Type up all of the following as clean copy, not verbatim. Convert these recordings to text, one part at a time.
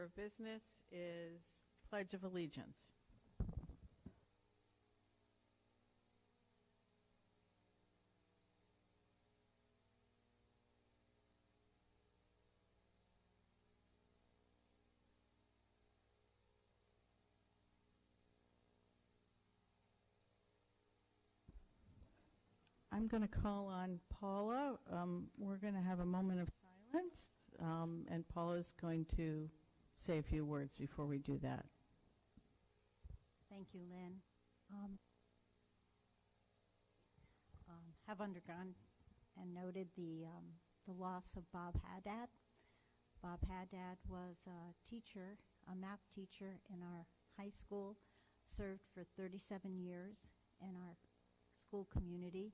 of business is Pledge of Allegiance. I'm going to call on Paula. We're going to have a moment of silence, and Paula's going to say a few words before we do that. Thank you, Lynn. Have undergone and noted the loss of Bob Haddad. Bob Haddad was a teacher, a math teacher in our high school, served for 37 years in our school community,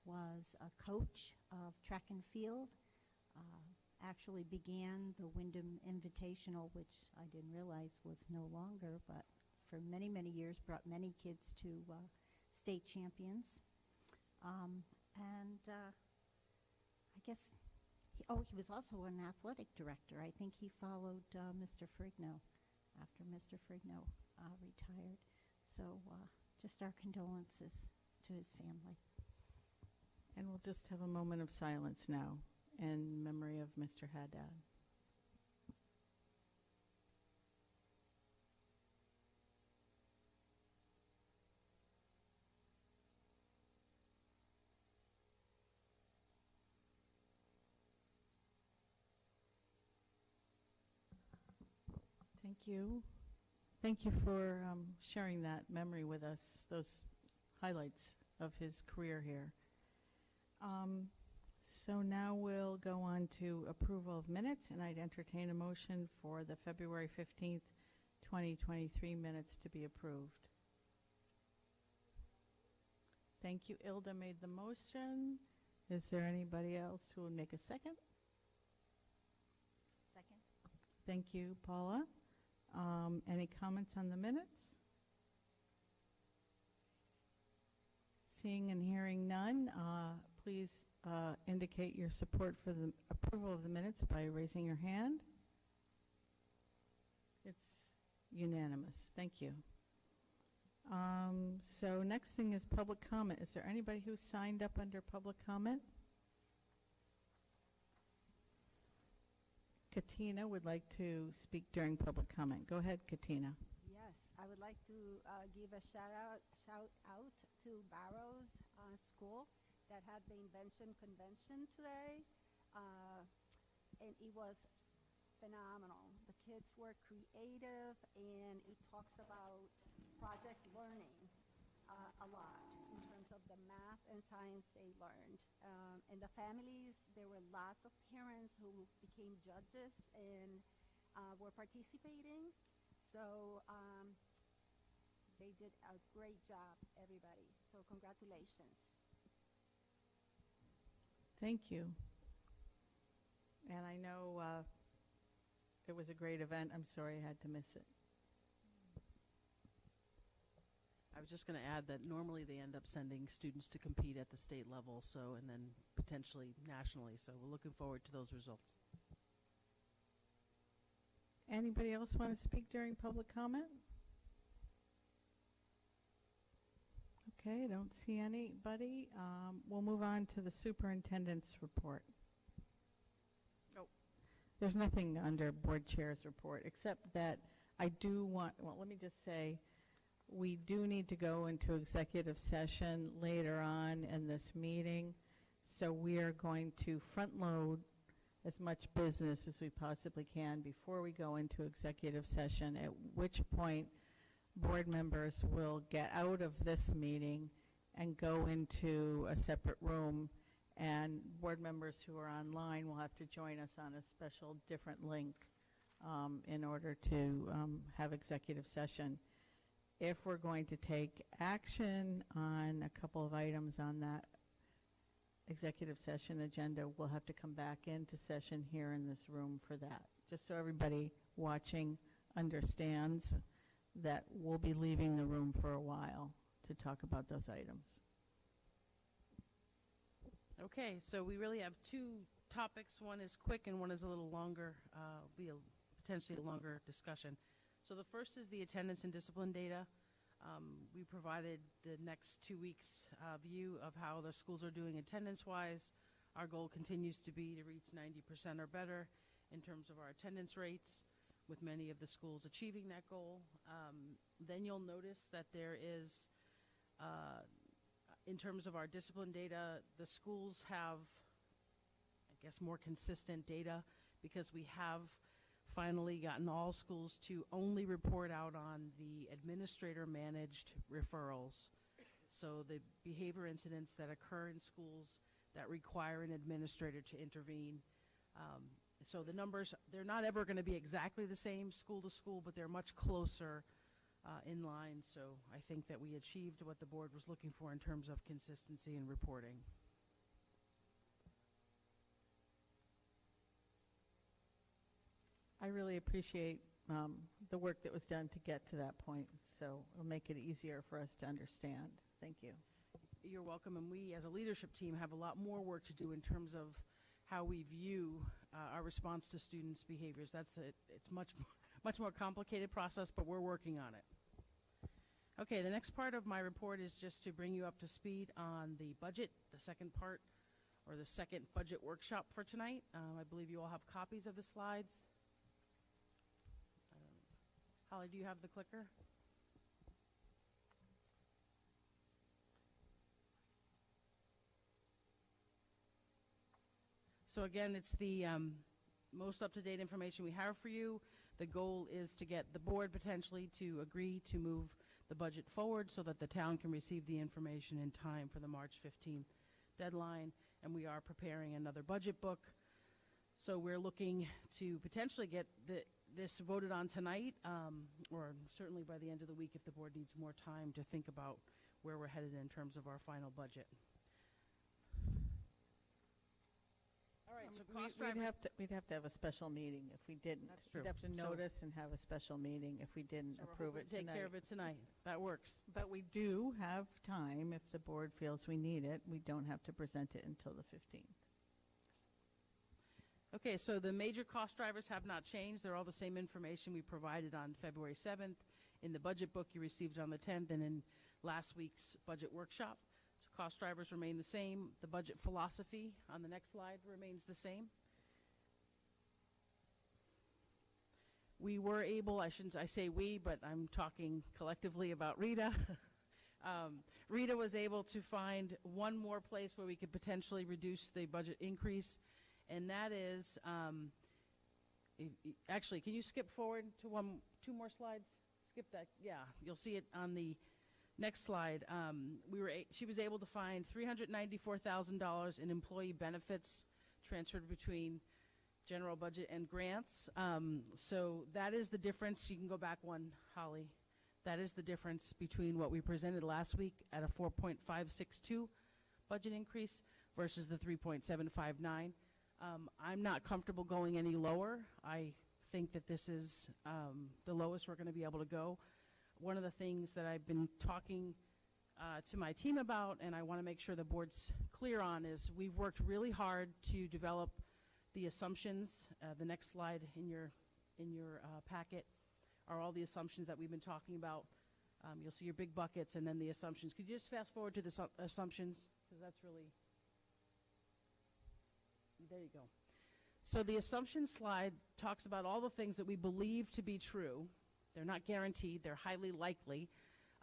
was a coach of track and field, actually began the Windham Invitational, which I didn't realize was no longer, but for many, many years brought many kids to state champions. I guess, he was also an athletic director. I think he followed Mr. Frigno after Mr. Frigno retired. So just our condolences to his family. And we'll just have a moment of silence now in memory of Mr. Haddad. Thank you. Thank you for sharing that memory with us, those highlights of his career here. So now we'll go on to approval of minutes, and I'd entertain a motion for the February 15th, 2023 minutes to be approved. Thank you. Ilda made the motion. Is there anybody else who would make a second? Second. Thank you, Paula. Any comments on the minutes? Seeing and hearing none, please indicate your support for the approval of the minutes by raising your hand. It's unanimous. Thank you. So next thing is public comment. Is there anybody who signed up under public comment? Katina would like to speak during public comment. Go ahead, Katina. Yes, I would like to give a shout out to Barrows School that had the invention convention today, and it was phenomenal. The kids were creative, and it talks about project learning a lot in terms of the math and science they learned. And the families, there were lots of parents who became judges and were participating. So they did a great job, everybody. So congratulations. Thank you. And I know it was a great event. I'm sorry I had to miss it. I was just going to add that normally they end up sending students to compete at the state level, so, and then potentially nationally. So we're looking forward to those results. Anybody else want to speak during public comment? Okay, I don't see anybody. We'll move on to the superintendent's report. Oh, there's nothing under board chair's report except that I do want, well, let me just say, we do need to go into executive session later on in this meeting, so we are going to front load as much business as we possibly can before we go into executive session, at which point board members will get out of this meeting and go into a separate room, and board members who are online will have to join us on a special different link in order to have executive session. If we're going to take action on a couple of items on that executive session agenda, we'll have to come back into session here in this room for that. Just so everybody watching understands that we'll be leaving the room for a while to talk about those items. Okay, so we really have two topics. One is quick and one is a little longer. Be potentially a longer discussion. So the first is the attendance and discipline data. We provided the next 2 weeks view of how the schools are doing attendance-wise. Our goal continues to be to reach 90% or better in terms of our attendance rates, with many of the schools achieving that goal. Then you'll notice that there is, in terms of our discipline data, the schools have, I guess, more consistent data because we have finally gotten all schools to only report out on the administrator-managed referrals. So the behavior incidents that occur in schools that require an administrator to intervene. So the numbers, they're not ever going to be exactly the same school to school, but they're much closer in line. So I think that we achieved what the board was looking for in terms of consistency in reporting. I really appreciate the work that was done to get to that point, so it'll make it easier for us to understand. Thank you. You're welcome, and we as a leadership team have a lot more work to do in terms of how we view our response to students' behaviors. It's much more complicated process, but we're working on it. Okay, the next part of my report is just to bring you up to speed on the budget, the second part, or the second budget workshop for tonight. I believe you all have copies of the slides. Holly, do you have the clicker? So again, it's the most up-to-date information we have for you. The goal is to get the board potentially to agree to move the budget forward so that the town can receive the information in time for the March 15th deadline. And we are preparing another budget book. So we're looking to potentially get this voted on tonight, or certainly by the end of the week if the board needs more time to think about where we're headed in terms of our final budget. All right, so cost driver. We'd have to have a special meeting if we didn't. That's true. We'd have to notice and have a special meeting if we didn't approve it tonight. Take care of it tonight. That works. But we do have time if the board feels we need it. We don't have to present it until the 15th. Okay, so the major cost drivers have not changed. They're all the same information we provided on February 7th, in the budget book you received on the 10th, and in last week's budget workshop. So cost drivers remain the same. The budget philosophy on the next slide remains the same. We were able, I say we, but I'm talking collectively about Rita. Rita was able to find one more place where we could potentially reduce the budget increase. And that is, actually, can you skip forward to two more slides? Skip that, yeah, you'll see it on the next slide. She was able to find $394,000 in employee benefits transferred between general budget and grants. So that is the difference. You can go back one, Holly. That is the difference between what we presented last week at a 4.562 budget increase versus the 3.759. I'm not comfortable going any lower. I think that this is the lowest we're going to be able to go. One of the things that I've been talking to my team about, and I want to make sure the board's clear on, is we've worked really hard to develop the assumptions. The next slide in your packet are all the assumptions that we've been talking about. You'll see your big buckets and then the assumptions. Could you just fast forward to the assumptions? Because that's really... There you go. So the assumption slide talks about all the things that we believe to be true. They're not guaranteed. They're highly likely.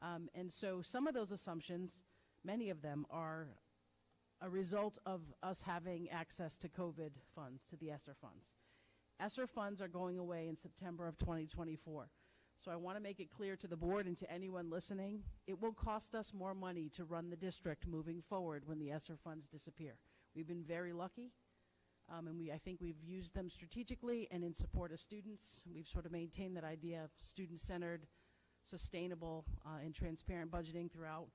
And so some of those assumptions, many of them, are a result of us having access to COVID funds, to the ESSER funds. ESSER funds are going away in September of 2024. So I want to make it clear to the board and to anyone listening, it will cost us more money to run the district moving forward when the ESSER funds disappear. We've been very lucky. And I think we've used them strategically and in support of students. We've sort of maintained that idea of student-centered, sustainable, and transparent budgeting throughout.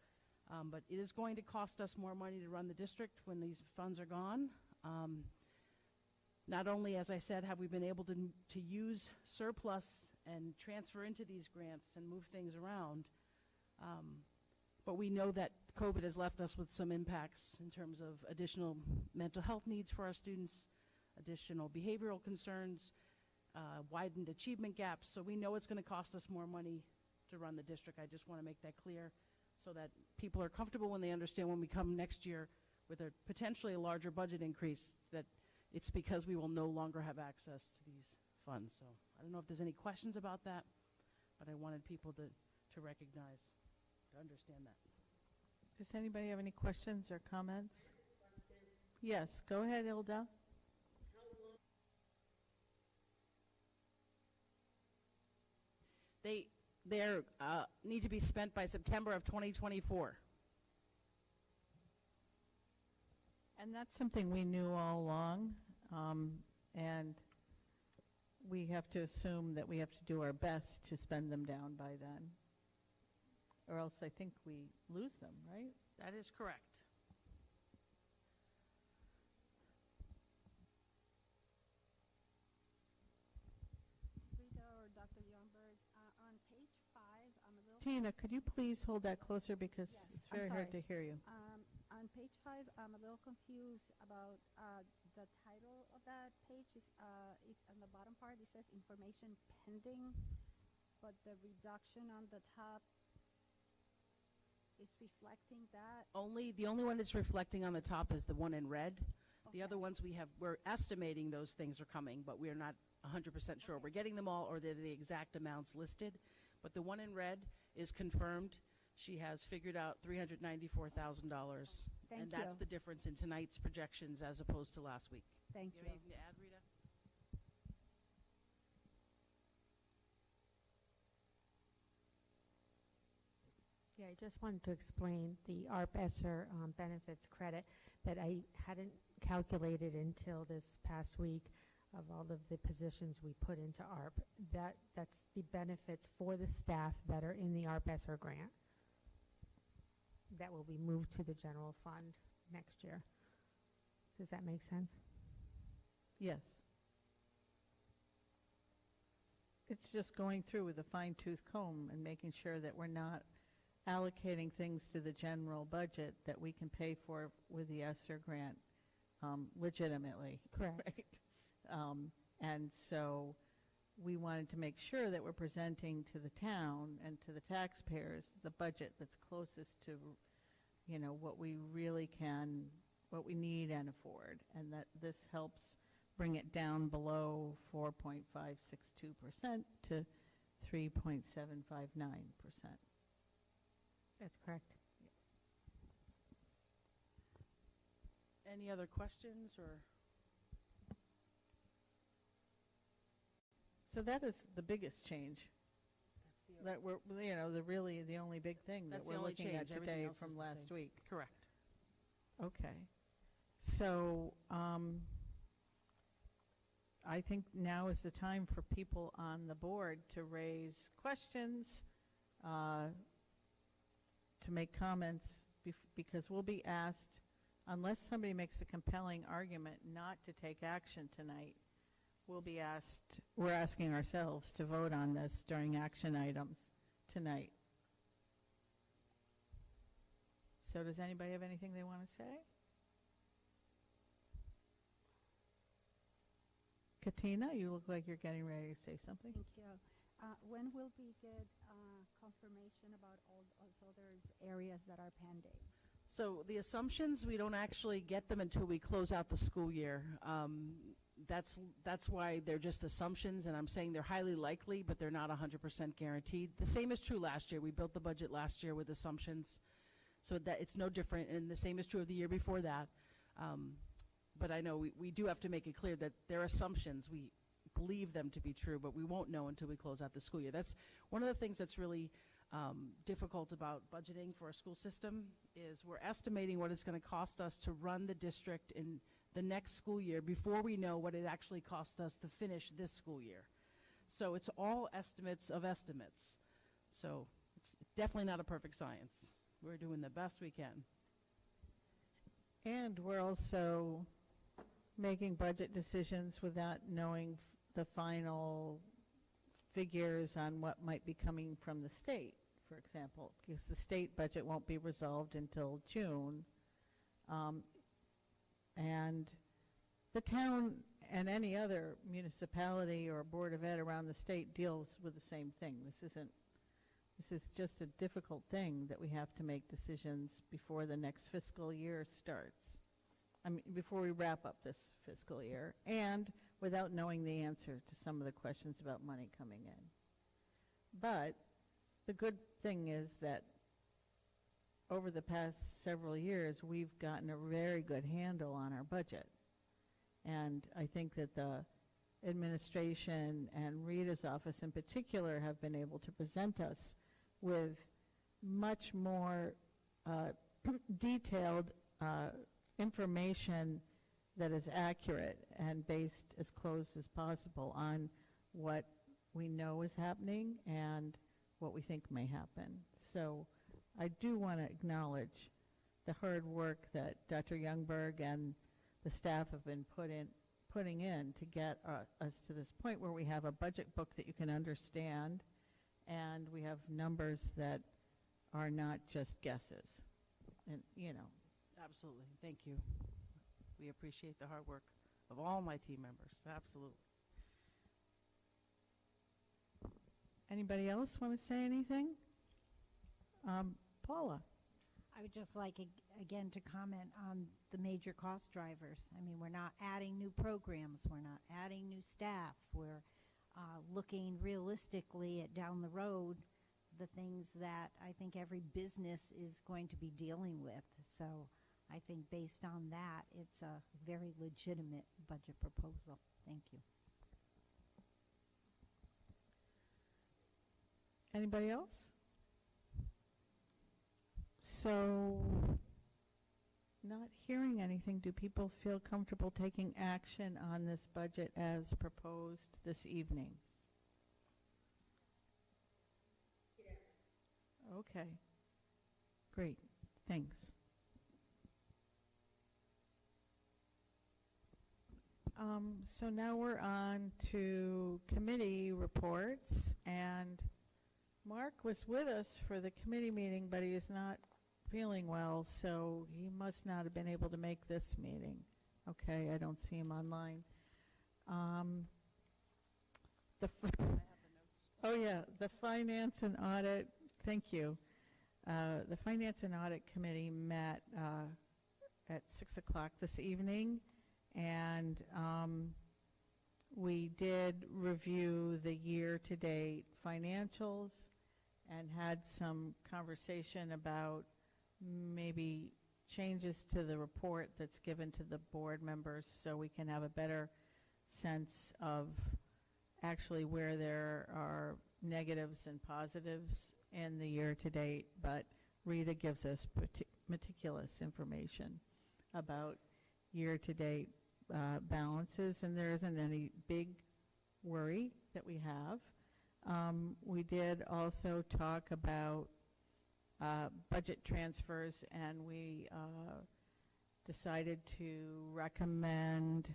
But it is going to cost us more money to run the district when these funds are gone. Not only, as I said, have we been able to use surplus and transfer into these grants and move things around, but we know that COVID has left us with some impacts in terms of additional mental health needs for our students, additional behavioral concerns, widened achievement gaps, so we know it's going to cost us more money to run the district. I just want to make that clear so that people are comfortable when they understand when we come next year with a potentially a larger budget increase, that it's because we will no longer have access to these funds. So I don't know if there's any questions about that, but I wanted people to recognize, to understand that. Does anybody have any questions or comments? Yes, go ahead, Ilda. They need to be spent by September of 2024. And that's something we knew all along, and we have to assume that we have to do our best to spend them down by then, or else I think we lose them, right? That is correct. Rita or Dr. Youngberg, on page 5, I'm a little... Tina, could you please hold that closer because Yes, it's I'm very hard to sorry. hear you. On page 5, I'm a little confused about the title of that page. It's on the bottom part, it says information pending, but the reduction on the top is reflecting that. The only one that's reflecting on the top is the one in red. The other Okay. ones we're estimating those things are coming, but we're not 100% sure. Okay. We're getting them all, or they're the exact amounts listed. But the one in red is confirmed. She has figured out $394,000. Thank And that's you. the difference in tonight's projections as opposed to last week. Thank You you. have anything to add, Rita? Yeah, I just wanted to explain the ARP ESSER benefits credit that I hadn't calculated until this past week of all of the positions we put into ARP. That's the benefits for the staff that are in the ARP ESSER grant that will be moved to the general fund next year. Does that make sense? Yes. It's just going through with a fine-tooth comb and making sure that we're not allocating things to the general budget that we can pay for with the ESSER grant legitimately. Correct. Right? And so we wanted to make sure that we're presenting to the town and to the taxpayers the budget that's closest to, you know, what we really can, what we need and afford, and that this helps bring it down below 4.562% to 3.759%. That's correct. Any other questions or? So that is the biggest change. That we're, you know, the only big thing that That's the we're only looking at change. Everything today else from is the last same. week. Correct. Okay. So I think now is the time for people on the board to raise questions, to make comments, because we'll be asked, unless somebody makes a compelling argument not to take action tonight, we're asking ourselves to vote on this during action items tonight. So does anybody have anything they want to say? Katina, you look like you're getting ready to say something. Thank you. When will we get confirmation about all those other areas that are pending? So the assumptions, we don't actually get them until we close out the school year. That's why they're just assumptions, and I'm saying they're highly likely, but they're not 100% guaranteed. The same is true last year. We built the budget last year with assumptions, so that it's no different, and the same is true of the year before that. But I know we do have to make it clear that they're assumptions. We believe them to be true, but we won't know until we close out the school year. That's one of the things that's really difficult about budgeting for a school system, is we're estimating what it's going to cost us to run the district in the next school year before we know what it actually cost us to finish this school year. So it's all estimates of estimates. So it's definitely not a perfect science. We're doing the best we can. And we're also making budget decisions without knowing the final figures on what might be coming from the state, for example, because the state budget won't be resolved until June. And the town and any other municipality or board of ed around the state deals with the same thing. This is just a difficult thing that we have to make decisions before the next fiscal year starts. I mean, before we wrap up this fiscal year, and without knowing the answer to some of the questions about money coming in. But the good thing is that over the past several years, we've gotten a very good handle on our budget. And I think that the administration and Rita's office in particular have been able to present us with much more detailed information that is accurate and based as close as possible on what we know is happening and what we think may happen. So I do want to acknowledge the hard work that Dr. Youngberg and the staff have been putting in to get us to this point where we have a budget book that you can understand, and we have numbers that are not just guesses. And, you know. Absolutely. Thank you. We appreciate the hard work of all my team members. Absolutely. Anybody else want to say anything? Paula? I would just like, again, to comment on the major cost drivers. I mean, we're not adding new programs. We're not adding new staff. We're looking realistically at down the road the things that I think every business is going to be dealing with. So I think based on that, it's a very legitimate budget proposal. Thank you. Anybody else? So, not hearing anything, do people feel comfortable taking action on this budget as proposed this evening? Yeah. Okay. Great. Thanks. So now we're on to committee reports, and Mark was with us for the committee meeting, but he is not feeling well, so he must not have been able to make this meeting. Okay, I don't see him online. Oh yeah, the Finance and Audit, thank you. The Finance and Audit Committee met at 6 o'clock this evening, and we did review the year-to-date financials and had some conversation about maybe changes to the report that's given to the board members so we can have a better sense of actually where there are negatives and positives in the year-to-date. But Rita gives us meticulous information about year-to-date balances, and there isn't any big worry that we have. We did also talk about budget transfers, and we decided to recommend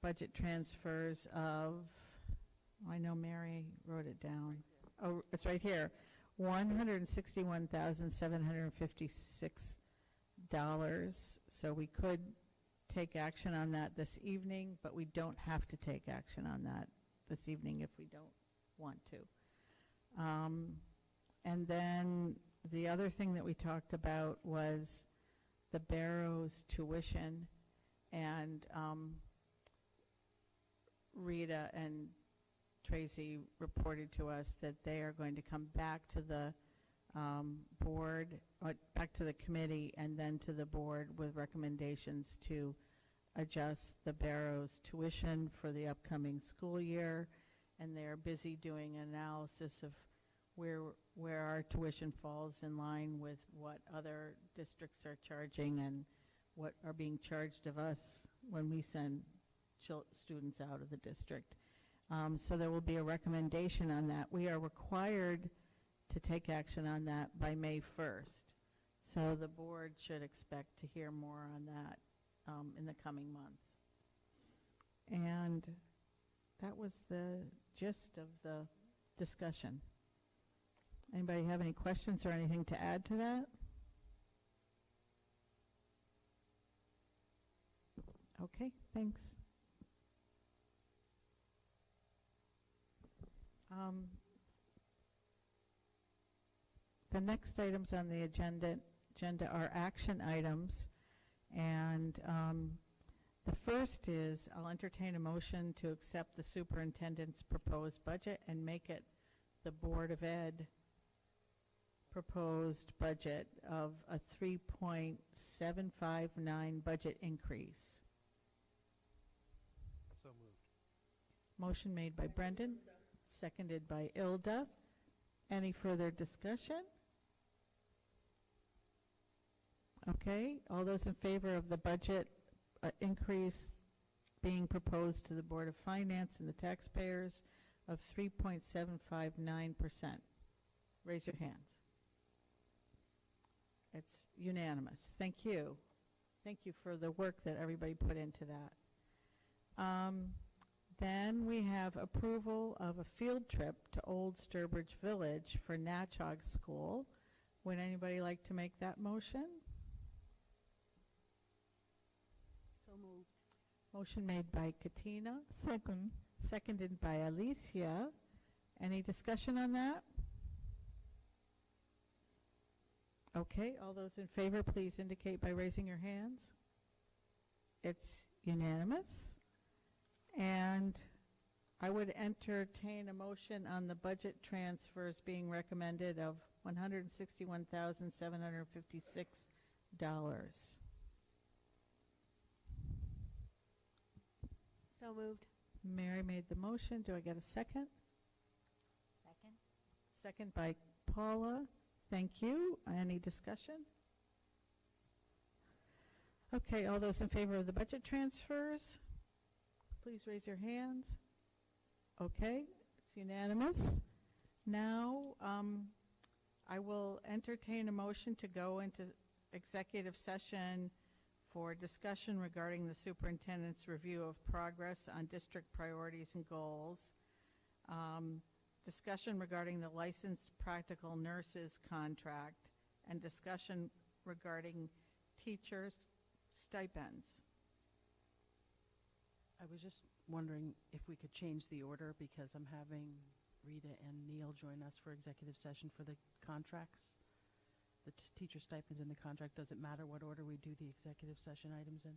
budget transfers of, I know Mary wrote it down. Oh, it's right here, $161,756. So we could take action on that this evening, but we don't have to take action on that this evening if we don't want to. And then the other thing that we talked about was the Barrows tuition, and Rita and Tracy reported to us that they are going to come back to the board, back to the committee, and then to the board with recommendations to adjust the Barrows tuition for the upcoming school year. And they're busy doing an analysis of where our tuition falls in line with what other districts are charging and what are being charged of us when we send students out of the district. So there will be a recommendation on that. We are required to take action on that by May 1st. So the board should expect to hear more on that in the coming month. And that was the gist of the discussion. Anybody have any questions or anything to add to that? Okay, thanks. The next items on the agenda are action items, and the first is I'll entertain a motion to accept the superintendent's proposed budget and make it the Board of Ed proposed budget of a 3.759 budget increase. So moved. Motion made by Brendan, seconded by Ilda. Any further discussion? Okay, all those in favor of the budget increase being proposed to the Board of Finance and the taxpayers of 3.759%. Raise your hands. It's unanimous. Thank you. Thank you for the work that everybody put into that. Then we have approval of a field trip to Old Sturbridge Village for Natchog School. Would anybody like to make that motion? So moved. Motion made by Katina. Second. Seconded by Alicia. Any discussion on that? Okay, all those in favor, please indicate by raising your hands. It's unanimous. And I would entertain a motion on the budget transfers being recommended of $161,756. So moved. Mary made the motion. Do I get a second? Second. Second by Paula. Thank you. Any discussion? Okay, all those in favor of the budget transfers, please raise your hands. Okay, it's unanimous. Now, I will entertain a motion to go into executive session for discussion regarding the superintendent's review of progress on district priorities and goals, discussion regarding the licensed practical nurses contract, and discussion regarding teachers' stipends. I was just wondering if we could change the order, because I'm having Rita and Neil join us for executive session for the contracts. The teacher stipends in the contract. Does it matter what order we do the executive session items in?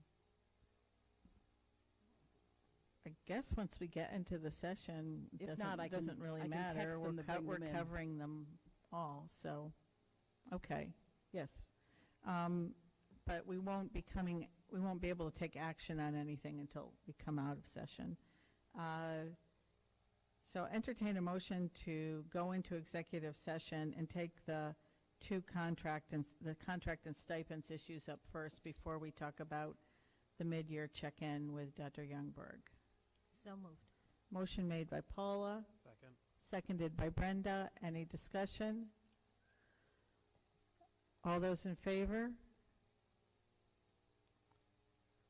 I guess once we get into the session, it If not, doesn't really I can matter. text them to bring We're them in. covering them all, so, okay, yes. But we won't be able to take action on anything until we come out of session. So entertain a motion to go into executive session and take the contract and stipends issues up first before we talk about the mid-year check-in with Dr. Youngberg. So moved. Motion made by Paula, Second. seconded by Brenda. Any discussion? All those in favor?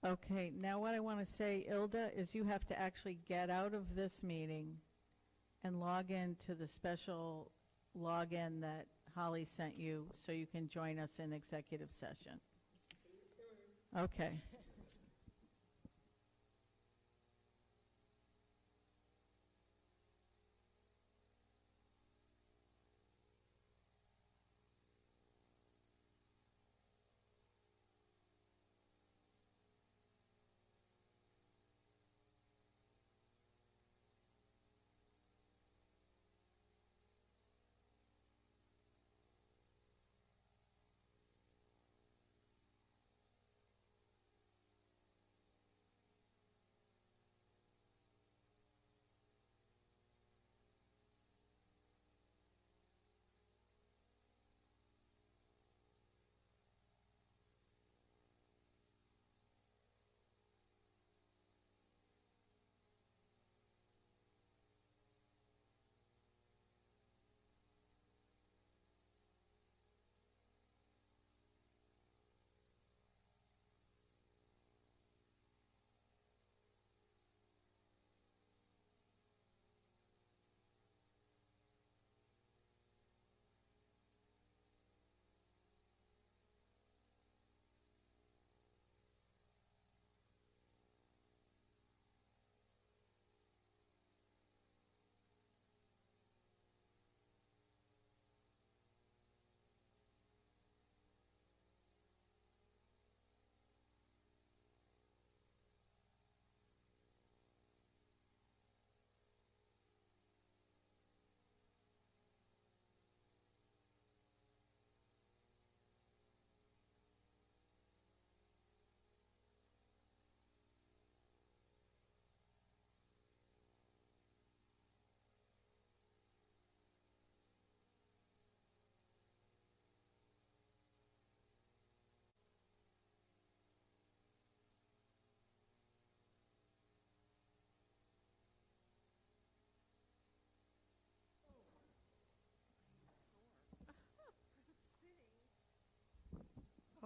Okay, now what I want to say, Ilda, is you have to actually get out of this meeting and log in to the special login that Holly sent you so you can join us in executive session. Okay.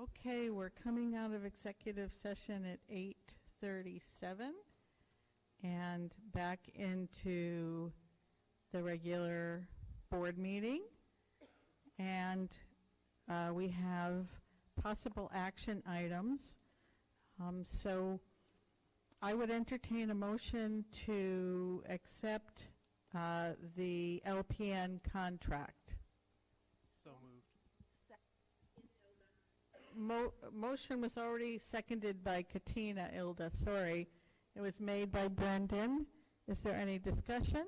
Okay, we're coming out of executive session at 8:37 and back into the regular board meeting. And we have possible action items. So I would entertain a motion to accept the LPN contract. So moved. Motion was already seconded by Katina Ilda, sorry. It was made by Brendan. Is there any discussion?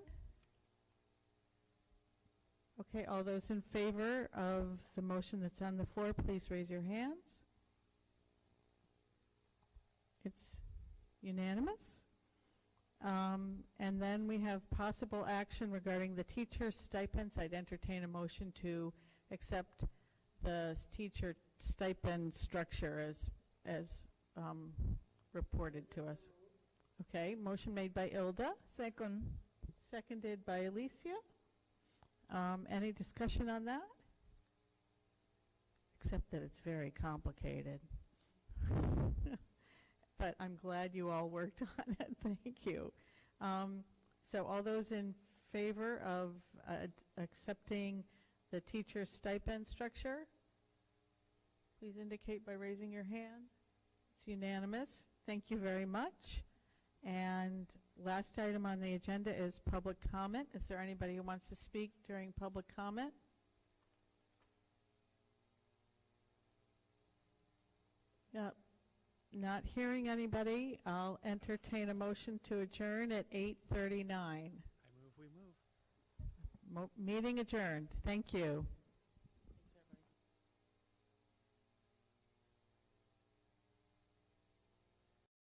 Okay, all those in favor of the motion that's on the floor, please raise your hands. It's unanimous. And then we have possible action regarding the teacher stipends. I'd entertain a motion to accept the teacher stipend structure as reported to us. Okay, motion made by Ilda. Second. Seconded by Alicia. Any discussion on that? Except that it's very complicated. But I'm glad you all worked on it. Thank you. So all those in favor of accepting the teacher stipend structure, please indicate by raising your hand. It's unanimous. Thank you very much. And last item on the agenda is public comment. Is there anybody who wants to speak during public comment? Not hearing anybody, I'll entertain a motion to adjourn at 8:39. I move we move. Meeting adjourned. Thank you.